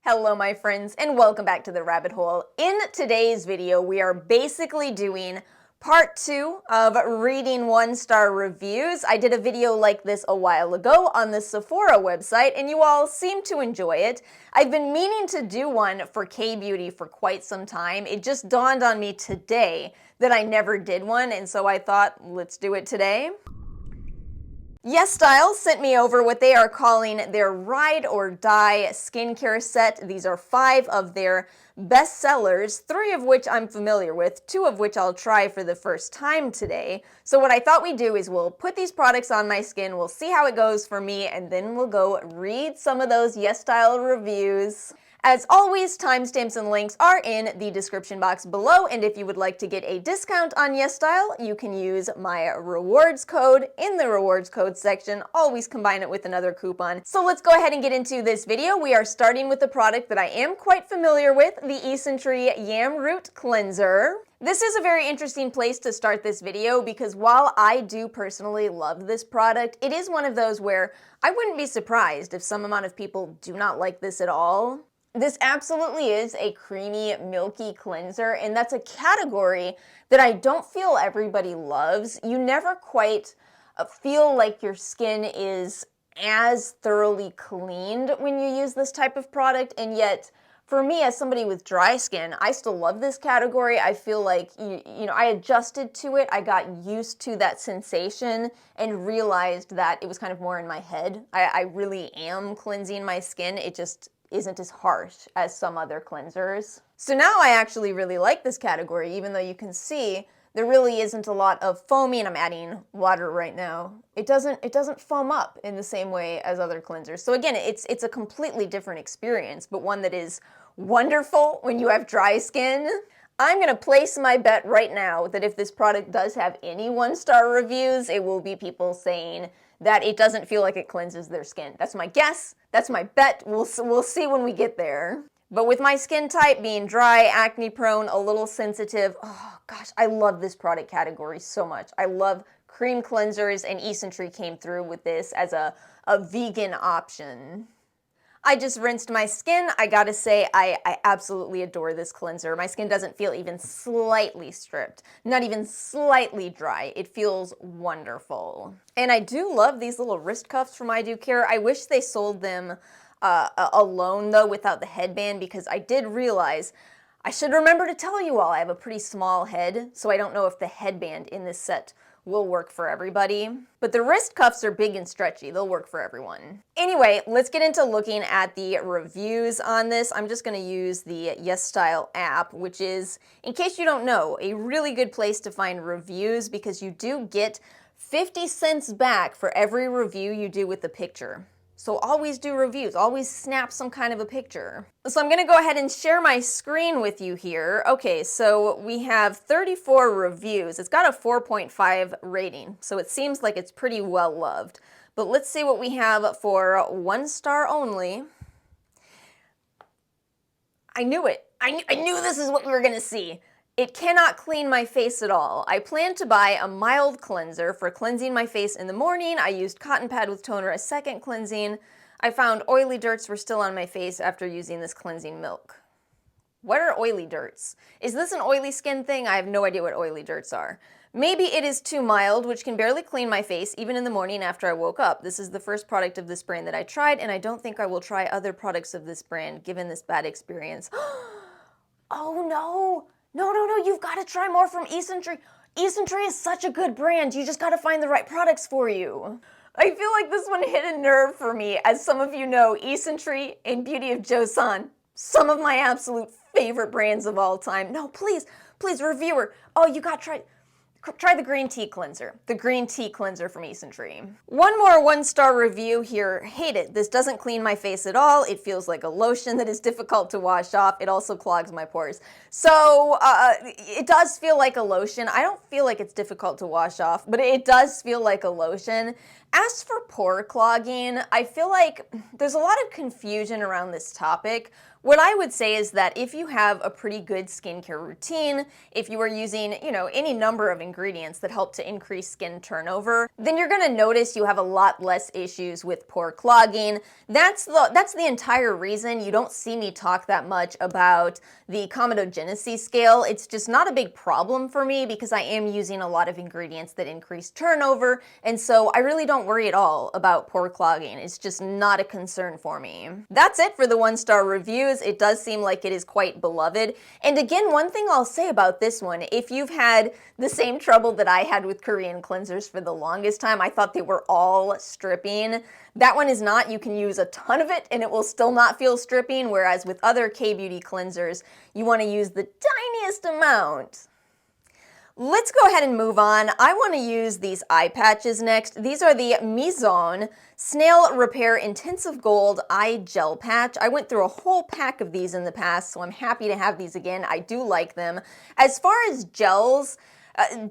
Hello my friends and welcome back to the rabbit hole. In today's video we are basically doing part 2 of reading 1-star reviews. I did a video like this a while ago on the Sephora website and you all seem to enjoy it. I've been meaning to do one for K-Beauty for quite some time. It just dawned on me today that I never did one, and so I thought let's do it today. Yesstyle sent me over what they are calling their Ride or Die skincare set. These are 5 of their bestsellers, 3 of which I'm familiar with, 2 of which I'll try for the first time today. So what I thought we'd do is we'll put these products on my skin, we'll see how it goes for me, and then we'll go read some of those Yesstyle reviews. As always, timestamps and links are in the description box below, and if you would like to get a discount on Yesstyle, you can use my rewards code in the rewards code section. Always combine it with another coupon. So let's go ahead and get into this video. We are starting with the product that I am quite familiar with, the Isntree Yam Root Cleanser. This is a very interesting place to start this video because while I do personally love this product, it is one of those where I wouldn't be surprised if some amount of people do not like this at all. This absolutely is a creamy, milky cleanser, and that's a category that I don't feel everybody loves. You never quite feel like your skin is as thoroughly cleaned when you use this type of product, and yet for me, as somebody with dry skin, I still love this category. I feel like, you know, I adjusted to it. I got used to that sensation and realized that it was kind of more in my head. I really am cleansing my skin. It just isn't as harsh as some other cleansers. So now I actually really like this category, even though you can see there really isn't a lot of foaming, and I'm adding water right now. It doesn't foam up in the same way as other cleansers. So again, it's a completely different experience, but one that is wonderful when you have dry skin. I'm gonna place my bet right now that if this product does have any 1-star reviews, it will be people saying that it doesn't feel like it cleanses their skin. That's my guess, that's my bet, we'll see when we get there. But with my skin type being dry, acne prone, a little sensitive, oh gosh, I love this product category so much. I love cream cleansers, and Isntree came through with this as a vegan option. I just rinsed my skin. I gotta say, I absolutely adore this cleanser. My skin doesn't feel even slightly stripped, not even slightly dry. It feels wonderful. And I do love these little wrist cuffs from I Do Care. I wish they sold them alone though, without the headband, because I did realize I should remember to tell you all I have a pretty small head, so I don't know if the headband in this set will work for everybody. But the wrist cuffs are big and stretchy. They'll work for everyone. Anyway, let's get into looking at the reviews on this. I'm just going to use the Yesstyle app, which is, in case you don't know, a really good place to find reviews because you do get 50 cents back for every review you do with the picture. So always do reviews, always snap some kind of a picture. So I'm gonna go ahead and share my screen with you here. Okay, so we have 34 reviews. It's got a 4.5 rating, so it seems like it's pretty well loved. But let's see what we have for 1-star only. I knew it. I knew this is what we were gonna see. It cannot clean my face at all. I plan to buy a mild cleanser for cleansing my face in the morning. I used cotton pad with toner as second cleansing. I found oily dirts were still on my face after using this cleansing milk. What are oily dirts? Is this an oily skin thing? I have no idea what oily dirts are. Maybe it is too mild, which can barely clean my face even in the morning after I woke up. This is the first product of this brand that I tried, and I don't think I will try other products of this brand given this bad experience. Oh no! No, you've got to try more from Isntree. Isntree is such a good brand. You just got to find the right products for you. I feel like this one hit a nerve for me. As some of you know, Isntree and Beauty of Joseon, some of my absolute favorite brands of all time. No, please, reviewer. Oh, you got to try the green tea cleanser. The green tea cleanser from Isntree. One more 1-star review here. Hate it. This doesn't clean my face at all. It feels like a lotion that is difficult to wash off. It also clogs my pores. So it does feel like a lotion. I don't feel like it's difficult to wash off, but it does feel like a lotion. As for pore clogging, I feel like there's a lot of confusion around this topic. What I would say is that if you have a pretty good skincare routine, if you are using, you know, any number of ingredients that help to increase skin turnover, then you're gonna notice you have a lot less issues with pore clogging. That's the entire reason you don't see me talk that much about the comedogenesis scale. It's just not a big problem for me because I am using a lot of ingredients that increase turnover, and so I really don't worry at all about pore clogging. It's just not a concern for me. That's it for the 1-star reviews. It does seem like it is quite beloved. And again, one thing I'll say about this one, if you've had the same trouble that I had with Korean cleansers for the longest time, I thought they were all stripping. That one is not. You can use a ton of it and it will still not feel stripping, whereas with other K-beauty cleansers, you want to use the tiniest amount. Let's go ahead and move on. I want to use these eye patches next. These are the Mizon Snail Repair Intensive Gold Eye Gel Patch. I went through a whole pack of these in the past, so I'm happy to have these again. I do like them. As far as gels,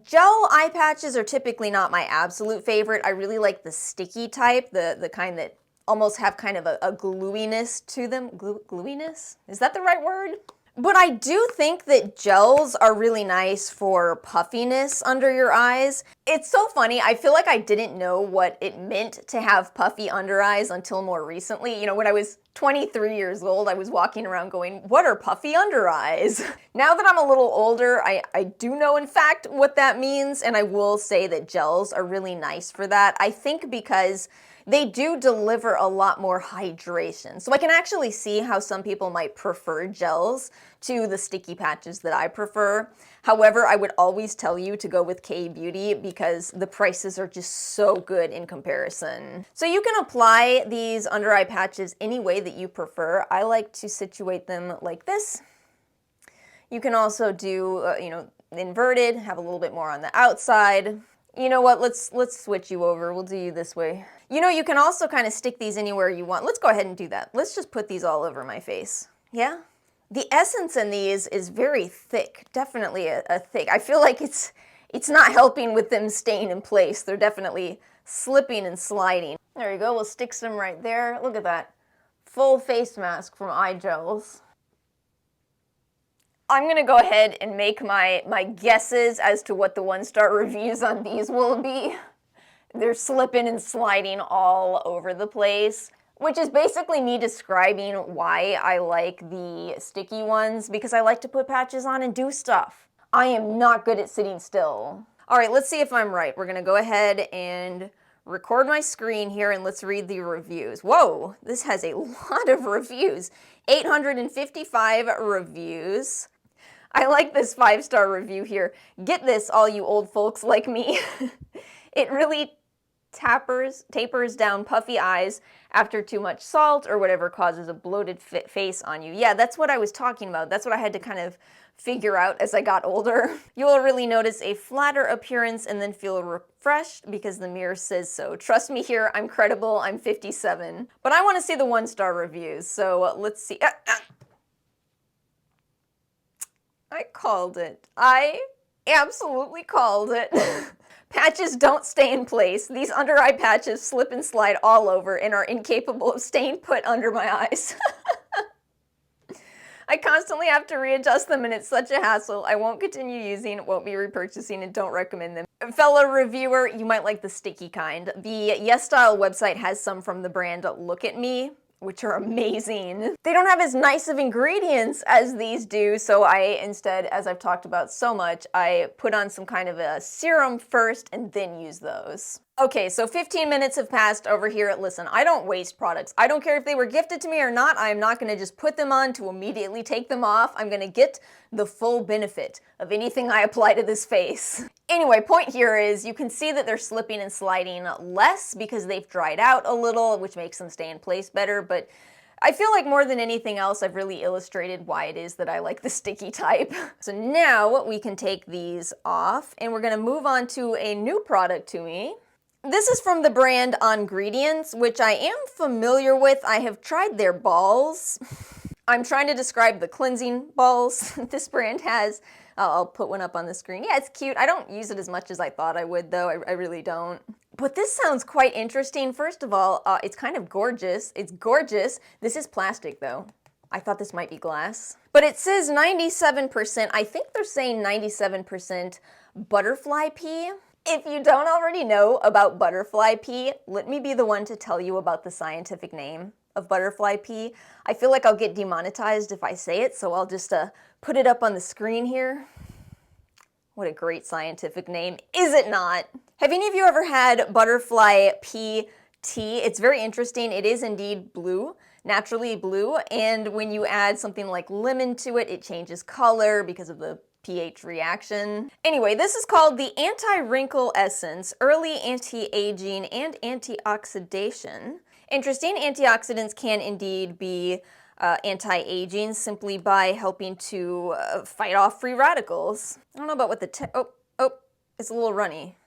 gel eye patches are typically not my absolute favorite. I really like the sticky type, the kind that almost have kind of a gluiness to them. Gluiness? Is that the right word? But I do think that gels are really nice for puffiness under your eyes. It's so funny, I feel like I didn't know what it meant to have puffy under eyes until more recently. You know, when I was 23 years old, I was walking around going, what are puffy under eyes? Now that I'm a little older, I do know in fact what that means, and I will say that gels are really nice for that. I think because they do deliver a lot more hydration. So I can actually see how some people might prefer gels to the sticky patches that I prefer. However, I would always tell you to go with K-Beauty because the prices are just so good in comparison. So you can apply these under eye patches any way that you prefer. I like to situate them like this. You can also do, inverted, have a little bit more on the outside. You know what, let's switch you over. We'll do you this way. You can also kind of stick these anywhere you want. Let's go ahead and do that. Let's just put these all over my face. Yeah? The essence in these is very thick, definitely a thick. I feel like it's not helping with them staying in place. They're definitely slipping and sliding. There you go, we'll stick some right there. Look at that. Full face mask from eye gels. I'm gonna go ahead and make my guesses as to what the 1-star reviews on these will be. They're slipping and sliding all over the place, which is basically me describing why I like the sticky ones, because I like to put patches on and do stuff. I am not good at sitting still. All right, let's see if I'm right. We're gonna go ahead and record my screen here and let's read the reviews. Whoa, this has a lot of reviews. 855 reviews. I like this 5-star review here. Get this, all you old folks like me. It really tapers down puffy eyes after too much salt or whatever causes a bloated face on you. Yeah, that's what I was talking about. That's what I had to kind of figure out as I got older. You will really notice a flatter appearance and then feel refreshed because the mirror says so. Trust me here, I'm credible, I'm 57. But I want to see the 1-star reviews, so let's see. I called it. I absolutely called it. Patches don't stay in place. These under eye patches slip and slide all over and are incapable of staying put under my eyes. I constantly have to readjust them and it's such a hassle. I won't continue using, won't be repurchasing, and don't recommend them. Fellow reviewer, you might like the sticky kind. The Yesstyle website has some from the brand Look at Me, which are amazing. They don't have as nice of ingredients as these do, so I instead, as I've talked about so much, I put on some kind of a serum first and then use those. Okay, so 15 minutes have passed over here. Listen, I don't waste products. I don't care if they were gifted to me or not. I'm not gonna just put them on to immediately take them off. I'm gonna get the full benefit of anything I apply to this face. Anyway, point here is you can see that they're slipping and sliding less because they've dried out a little, which makes them stay in place better, but I feel like more than anything else, I've really illustrated why it is that I like the sticky type. So now we can take these off and we're gonna move on to a new product to me. This is from the brand Ongredients, which I am familiar with. I have tried their balls. I'm trying to describe the cleansing balls this brand has. I'll put one up on the screen. Yeah, it's cute. I don't use it as much as I thought I would, though. I really don't. But this sounds quite interesting. First of all, it's kind of gorgeous. It's gorgeous. This is plastic, though. I thought this might be glass. But it says 97%. I think they're saying 97% butterfly pea. If you don't already know about butterfly pea, let me be the one to tell you about the scientific name of butterfly pea. I feel like I'll get demonetized if I say it, so I'll just put it up on the screen here. What a great scientific name, is it not? Have any of you ever had butterfly pea tea? It's very interesting. It is indeed blue, naturally blue, and when you add something like lemon to it, it changes color because of the pH reaction. Anyway, this is called the Anti-Wrinkle Essence, Early Anti-Aging and Antioxidation. Interesting, antioxidants can indeed be anti-aging simply by helping to fight off free radicals. I don't know about what the oh, it's a little runny.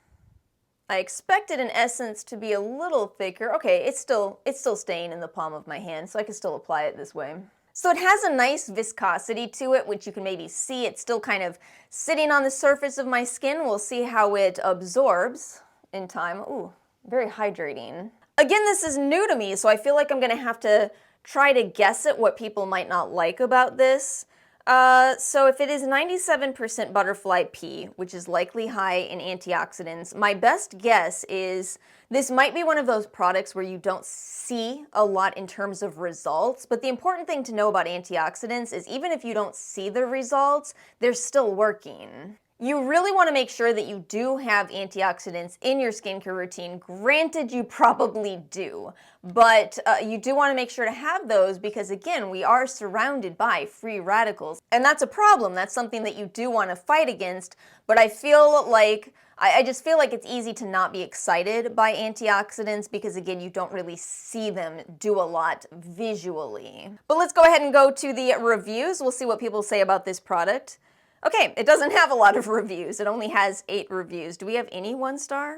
I expected an essence to be a little thicker. Okay, it's still staying in the palm of my hand, so I can still apply it this way. So it has a nice viscosity to it, which you can maybe see. It's still kind of sitting on the surface of my skin. We'll see how it absorbs in time. Ooh, very hydrating. Again, this is new to me, so I feel like I'm gonna have to try to guess at what people might not like about this. So if it is 97% butterfly pea, which is likely high in antioxidants, my best guess is this might be one of those products where you don't see a lot in terms of results, but the important thing to know about antioxidants is even if you don't see the results, they're still working. You really want to make sure that you do have antioxidants in your skincare routine. Granted, you probably do, but you do want to make sure to have those because, again, we are surrounded by free radicals, and that's a problem. That's something that you do want to fight against, but I feel like I just feel like it's easy to not be excited by antioxidants because, again, you don't really see them do a lot visually. But let's go ahead and go to the reviews. We'll see what people say about this product. Okay, it doesn't have a lot of reviews. It only has 8 reviews. Do we have any 1-star?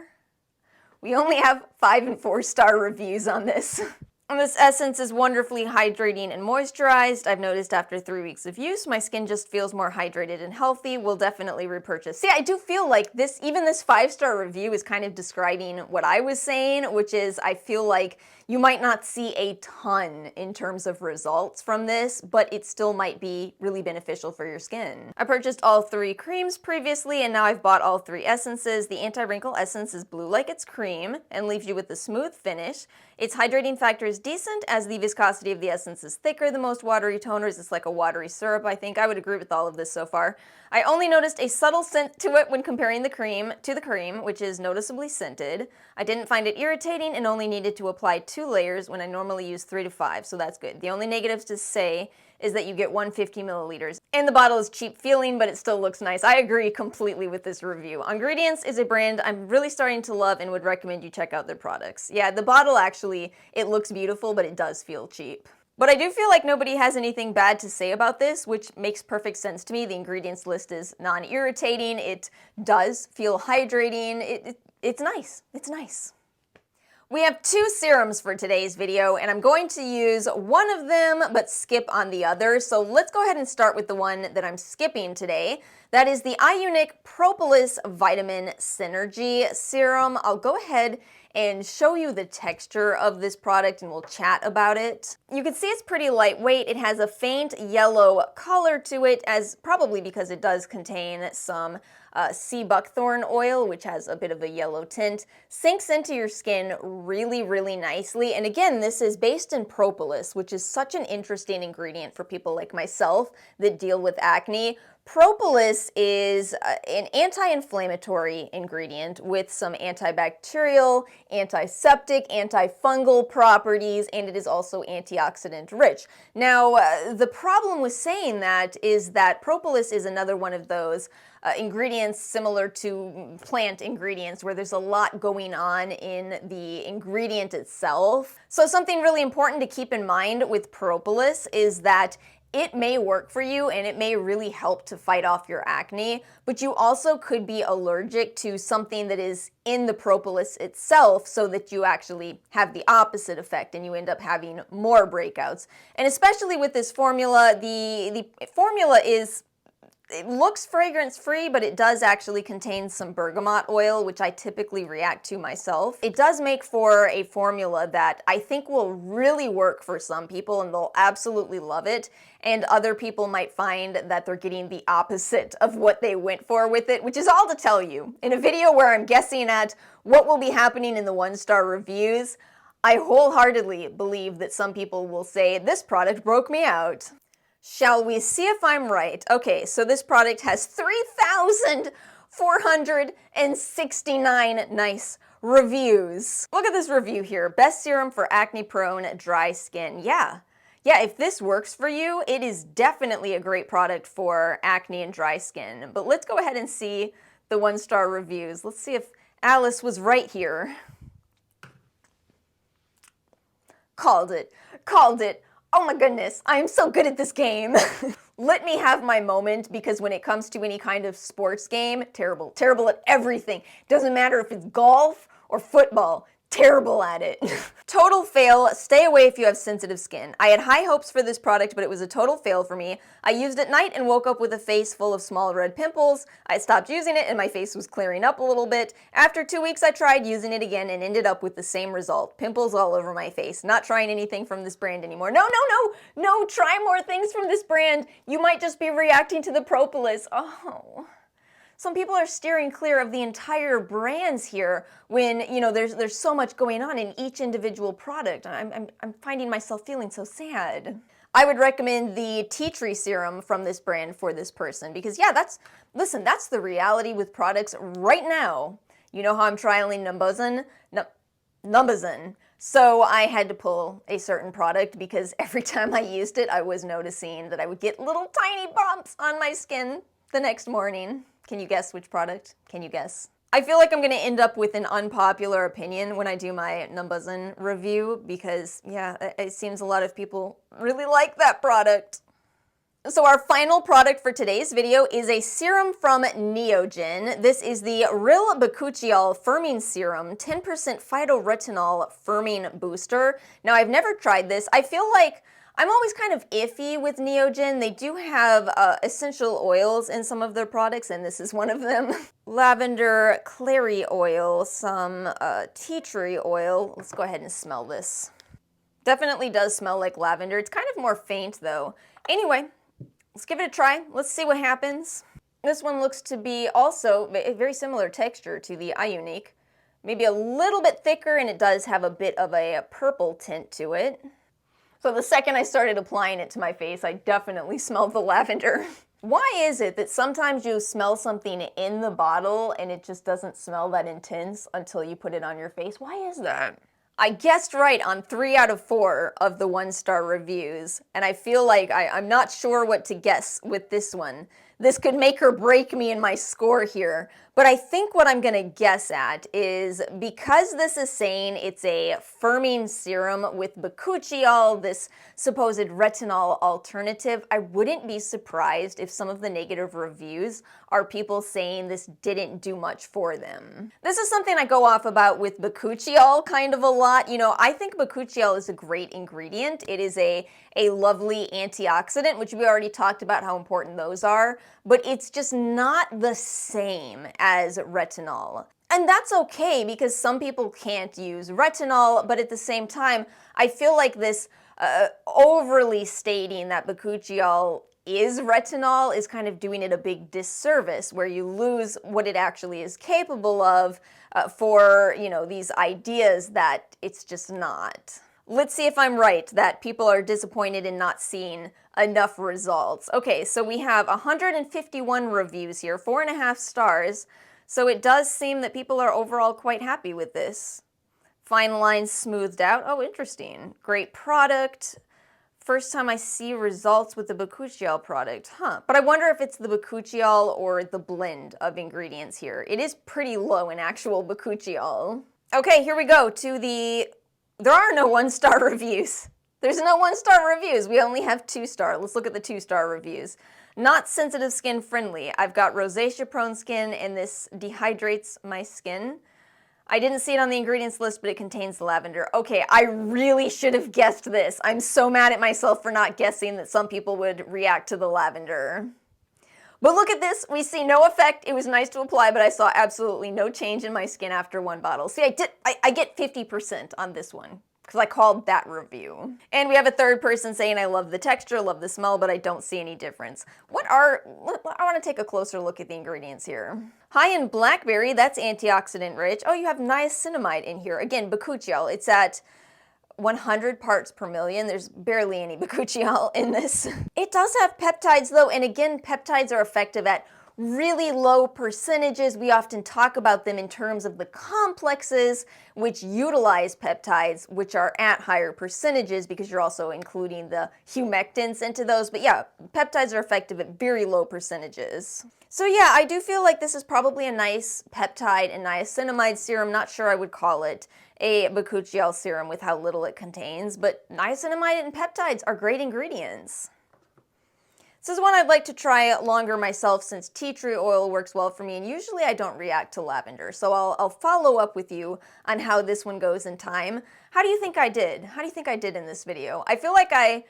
We only have 5 and 4-star reviews on this. And this essence is wonderfully hydrating and moisturized. I've noticed after 3 weeks of use, my skin just feels more hydrated and healthy. Will definitely repurchase. See, I do feel like this, even this 5-star review is kind of describing what I was saying, which is I feel like you might not see a ton in terms of results from this, but it still might be really beneficial for your skin. I purchased all 3 creams previously, and now I've bought all 3 essences. The Anti-Wrinkle Essence is blue like it's cream and leaves you with a smooth finish. Its hydrating factor is decent as the viscosity of the essence is thicker than most watery toners. It's like a watery syrup, I think. I would agree with all of this so far. I only noticed a subtle scent to it when comparing the cream to the cream, which is noticeably scented. I didn't find it irritating and only needed to apply 2 layers when I normally use 3 to 5, so that's good. The only negatives to say is that you get 150 milliliters. And the bottle is cheap feeling, but it still looks nice. I agree completely with this review. Ongredients is a brand I'm really starting to love and would recommend you check out their products. Yeah, the bottle actually, it looks beautiful, but it does feel cheap. But I do feel like nobody has anything bad to say about this, which makes perfect sense to me. The ingredients list is non-irritating. It does feel hydrating. It's nice. It's nice. We have 2 serums for today's video, and I'm going to use one of them but skip on the other. So let's go ahead and start with the one that I'm skipping today. That is the IUNIK Propolis Vitamin Synergy Serum. I'll go ahead and show you the texture of this product and we'll chat about it. You can see it's pretty lightweight. It has a faint yellow color to it, as probably because it does contain some sea buckthorn oil, which has a bit of a yellow tint. Sinks into your skin really, really nicely. And again, this is based in propolis, which is such an interesting ingredient for people like myself that deal with acne. Propolis is an anti-inflammatory ingredient with some antibacterial, antiseptic, antifungal properties, and it is also antioxidant rich. Now, the problem with saying that is that propolis is another one of those ingredients similar to plant ingredients where there's a lot going on in the ingredient itself. So something really important to keep in mind with propolis is that it may work for you and it may really help to fight off your acne, but you also could be allergic to something that is in the propolis itself so that you actually have the opposite effect and you end up having more breakouts. And especially with this formula, the formula is It looks fragrance-free, but it does actually contain some bergamot oil, which I typically react to myself. It does make for a formula that I think will really work for some people, and they'll absolutely love it, and other people might find that they're getting the opposite of what they went for with it, which is all to tell you. In a video where I'm guessing at what will be happening in the 1-star reviews, I wholeheartedly believe that some people will say, this product broke me out. Shall we see if I'm right? Okay, so this product has 3,469 nice reviews. Look at this review here. Best serum for acne-prone dry skin. Yeah, if this works for you, it is definitely a great product for acne and dry skin. But let's go ahead and see the 1-star reviews. Let's see if Alice was right here. Called it. Oh my goodness, I am so good at this game. Let me have my moment, because when it comes to any kind of sports game, terrible at everything. Doesn't matter if it's golf or football, terrible at it. Total fail. Stay away if you have sensitive skin. I had high hopes for this product, but it was a total fail for me. I used it at night and woke up with a face full of small red pimples. I stopped using it and my face was clearing up a little bit. After 2 weeks, I tried using it again and ended up with the same result. Pimples all over my face. Not trying anything from this brand anymore. No, try more things from this brand. You might just be reacting to the Propolis. Oh. Some people are steering clear of the entire brands here when, you know, there's so much going on in each individual product. I'm finding myself feeling so sad. I would recommend the tea tree serum from this brand for this person because, yeah, that's the reality with products right now. You know how I'm trialing Numbuzin. So I had to pull a certain product because every time I used it, I was noticing that I would get little tiny bumps on my skin the next morning. Can you guess which product? Can you guess? I feel like I'm gonna end up with an unpopular opinion when I do my Numbuzin review because, yeah, it seems a lot of people really like that product. So our final product for today's video is a serum from Neogen. This is the Real Bakuchiol Firming Serum, 10% phytoretinol firming booster. Now, I've never tried this. I feel like I'm always kind of iffy with Neogen. They do have essential oils in some of their products, and this is one of them. Lavender clary oil, some tea tree oil. Let's go ahead and smell this. Definitely does smell like lavender. It's kind of more faint, though. Anyway, let's give it a try. Let's see what happens. This one looks to be also a very similar texture to the IUNIK. Maybe a little bit thicker, and it does have a bit of a purple tint to it. So the second I started applying it to my face, I definitely smelled the lavender. Why is it that sometimes you smell something in the bottle and it just doesn't smell that intense until you put it on your face? Why is that? I guessed right on 3 out of 4 of the 1-star reviews, and I feel like I'm not sure what to guess with this one. This could make or break me in my score here, but I think what I'm gonna guess at is because this is saying it's a firming serum with Bakuchiol, this supposed retinol alternative, I wouldn't be surprised if some of the negative reviews are people saying this didn't do much for them. This is something I go off about with Bakuchiol kind of a lot. You know, I think Bakuchiol is a great ingredient. It is a lovely antioxidant, which we already talked about how important those are, but it's just not the same as retinol. And that's okay because some people can't use retinol, but at the same time, I feel like this overly stating that Bakuchiol is retinol is kind of doing it a big disservice where you lose what it actually is capable of for, you know, these ideas that it's just not. Let's see if I'm right that people are disappointed in not seeing enough results. Okay, so we have 151 reviews here, 4.5 stars. So it does seem that people are overall quite happy with this. Fine lines smoothed out. Oh, interesting. Great product. First time I see results with the Bakuchiol product, huh? But I wonder if it's the Bakuchiol or the blend of ingredients here. It is pretty low in actual Bakuchiol. Okay, here we go to the... There are no 1-star reviews. There's no 1-star reviews. We only have 2-star. Let's look at the 2-star reviews. Not sensitive skin friendly. I've got rosacea prone skin and this dehydrates my skin. I didn't see it on the ingredients list, but it contains lavender. Okay, I really should have guessed this. I'm so mad at myself for not guessing that some people would react to the lavender. But look at this, we see no effect. It was nice to apply, but I saw absolutely no change in my skin after one bottle. See, I get 50% on this one, because I called that review. And we have a third person saying, I love the texture, love the smell, but I don't see any difference. I want to take a closer look at the ingredients here. High in blackberry, that's antioxidant rich. Oh, you have niacinamide in here. Again, Bakuchiol, it's at 100 parts per million. There's barely any Bakuchiol in this. It does have peptides though, and again, peptides are effective at really low percentages. We often talk about them in terms of the complexes which utilize peptides, which are at higher percentages because you're also including the humectants into those. But yeah, peptides are effective at very low percentages. So yeah, I do feel like this is probably a nice peptide and niacinamide serum. Not sure I would call it a Bakuchiol serum with how little it contains, but niacinamide and peptides are great ingredients. This is one I'd like to try longer myself since tea tree oil works well for me, and usually I don't react to lavender, so I'll follow up with you on how this one goes in time. How do you think I did? How do you think I did in this video? I feel like I'd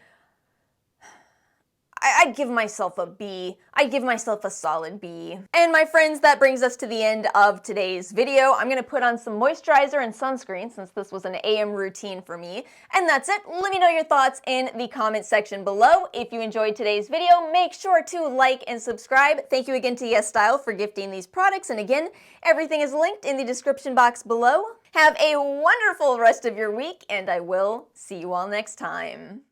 give myself a B. I'd give myself a solid B. And my friends, that brings us to the end of today's video. I'm gonna put on some moisturizer and sunscreen since this was an AM routine for me. And that's it. Let me know your thoughts in the comment section below. If you enjoyed today's video, make sure to like and subscribe. Thank you again to Yesstyle for gifting these products. And again, everything is linked in the description box below. Have a wonderful rest of your week, and I will see you all next time.